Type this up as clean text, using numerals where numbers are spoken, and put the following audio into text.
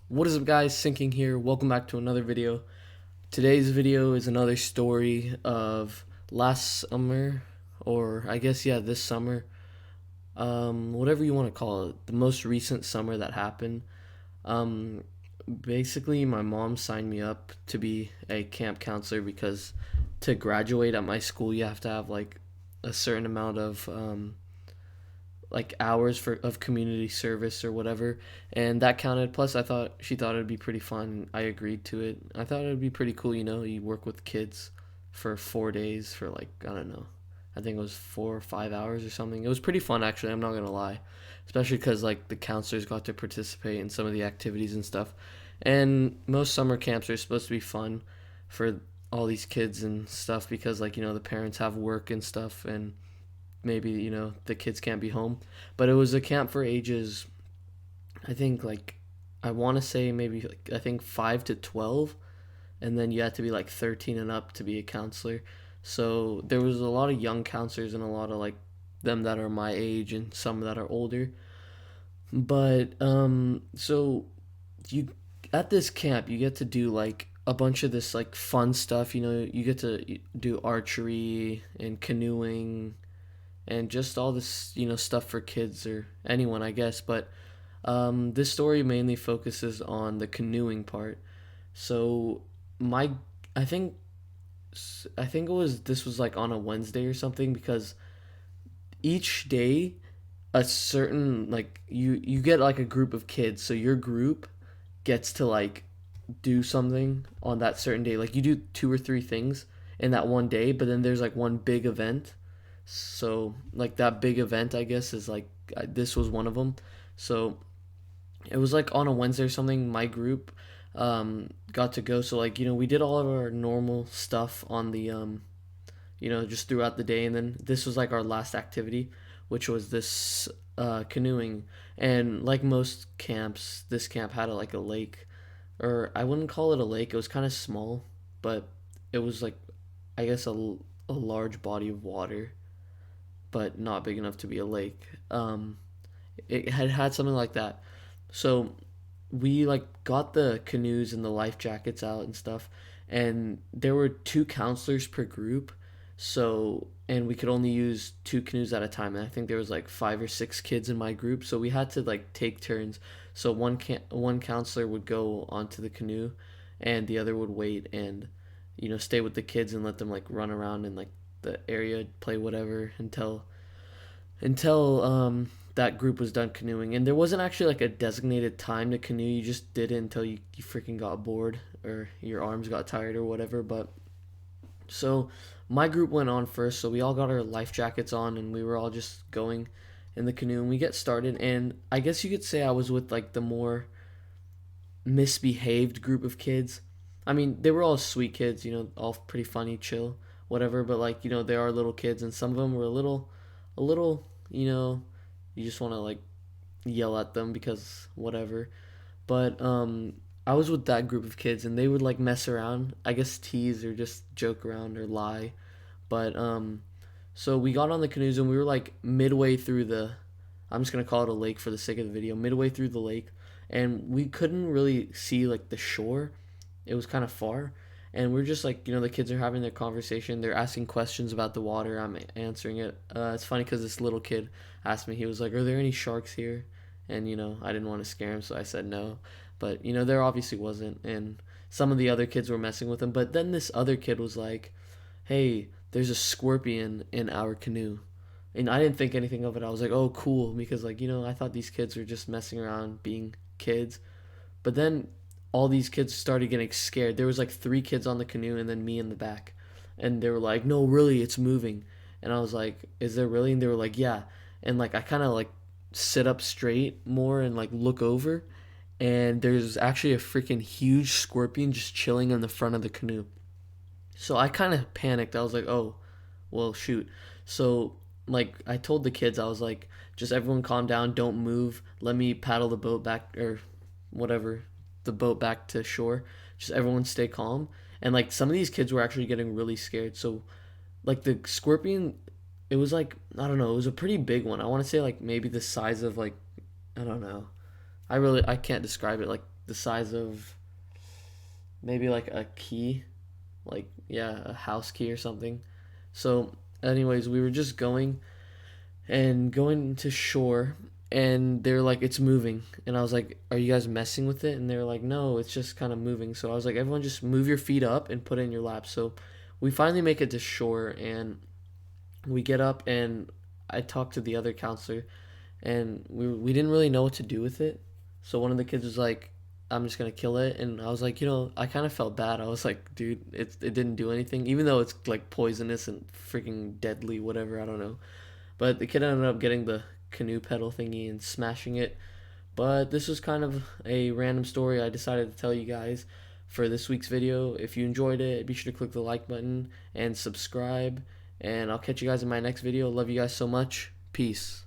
What is up, guys? Syhncing here. Welcome back to another video. Today's video is another story of last summer, or I guess, yeah, this summer. Whatever you want to call it. The most recent summer that happened. Um, Basically, my mom signed me up to be a camp counselor because to graduate at my school, you have to have like a certain amount of like hours for of community service or whatever, and that counted. Plus I thought she thought it'd be pretty fun. I agreed to it. I thought it'd be pretty cool. You work with kids for 4 days for like, I don't know, I think it was 4 or 5 hours or something. It was pretty fun, actually. I'm not gonna lie, especially because like the counselors got to participate in some of the activities and stuff. And most summer camps are supposed to be fun for all these kids and stuff because, like, the parents have work and stuff, and maybe the kids can't be home. But it was a camp for ages, I think, like, I want to say maybe, like, I think 5 to 12, and then you had to be like 13 and up to be a counselor. So there was a lot of young counselors and a lot of like them that are my age and some that are older. But so you at this camp you get to do like a bunch of this like fun stuff. You get to do archery and canoeing and just all this stuff for kids or anyone, I guess. But this story mainly focuses on the canoeing part. So my I think I think it was this was like on a Wednesday or something, because each day a certain, like, you get like a group of kids, so your group gets to like do something on that certain day. Like, you do two or three things in that one day, but then there's like one big event. So like that big event, I guess, is like, this was one of them. So it was like on a Wednesday or something. My group got to go. So like, we did all of our normal stuff on the just throughout the day, and then this was like our last activity, which was this canoeing. And like most camps, this camp had like a lake, or I wouldn't call it a lake. It was kind of small, but it was like, I guess, a large body of water, but not big enough to be a lake. It had something like that. So we like got the canoes and the life jackets out and stuff, and there were two counselors per group. So, and we could only use two canoes at a time, and I think there was like 5 or 6 kids in my group, so we had to like take turns. So one counselor would go onto the canoe, and the other would wait and stay with the kids and let them like run around in like the area, play whatever until that group was done canoeing. And there wasn't actually like a designated time to canoe. You just did it until you freaking got bored or your arms got tired or whatever. But so my group went on first, so we all got our life jackets on and we were all just going in the canoe, and we get started. And I guess you could say I was with like the more misbehaved group of kids. I mean, they were all sweet kids, all pretty funny, chill, whatever. But like, they are little kids, and some of them were a little, you just want to like yell at them because whatever. But I was with that group of kids, and they would like mess around, I guess, tease or just joke around or lie. But so we got on the canoes, and we were like midway through the, I'm just gonna call it a lake for the sake of the video, midway through the lake, and we couldn't really see like the shore. It was kind of far, and we're just like, the kids are having their conversation. They're asking questions about the water. I'm answering it. It's funny because this little kid asked me. He was like, "Are there any sharks here?" And I didn't want to scare him, so I said no. But there obviously wasn't, and some of the other kids were messing with him. But then this other kid was like, "Hey, there's a scorpion in our canoe." And I didn't think anything of it. I was like, "Oh, cool," because like, I thought these kids were just messing around, being kids. But then all these kids started getting scared. There was like 3 kids on the canoe and then me in the back. And they were like, "No, really, it's moving." And I was like, "Is there really?" And they were like, "Yeah." And like I kind of like sit up straight more and like look over, and there's actually a freaking huge scorpion just chilling in the front of the canoe. So I kind of panicked. I was like, "Oh, well, shoot." So like I told the kids, I was like, "Just everyone calm down, don't move. Let me paddle the boat back, or whatever, the boat back to shore. Just everyone stay calm." And like some of these kids were actually getting really scared. So like the scorpion, it was like, I don't know, it was a pretty big one. I want to say like maybe the size of like, I don't know. I can't describe it. Like the size of maybe like a key, like yeah, a house key or something. So, anyways, we were just going to shore, and they're like, it's moving. And I was like, are you guys messing with it? And they were like, no, it's just kind of moving. So I was like, everyone just move your feet up and put it in your lap. So we finally make it to shore, and we get up, and I talked to the other counselor, and we didn't really know what to do with it. So one of the kids was like, I'm just gonna kill it, and I was like, I kind of felt bad. I was like, dude, it didn't do anything, even though it's like poisonous and freaking deadly, whatever. I don't know. But the kid ended up getting the canoe pedal thingy and smashing it. But this was kind of a random story I decided to tell you guys for this week's video. If you enjoyed it, be sure to click the like button and subscribe. And I'll catch you guys in my next video. Love you guys so much. Peace.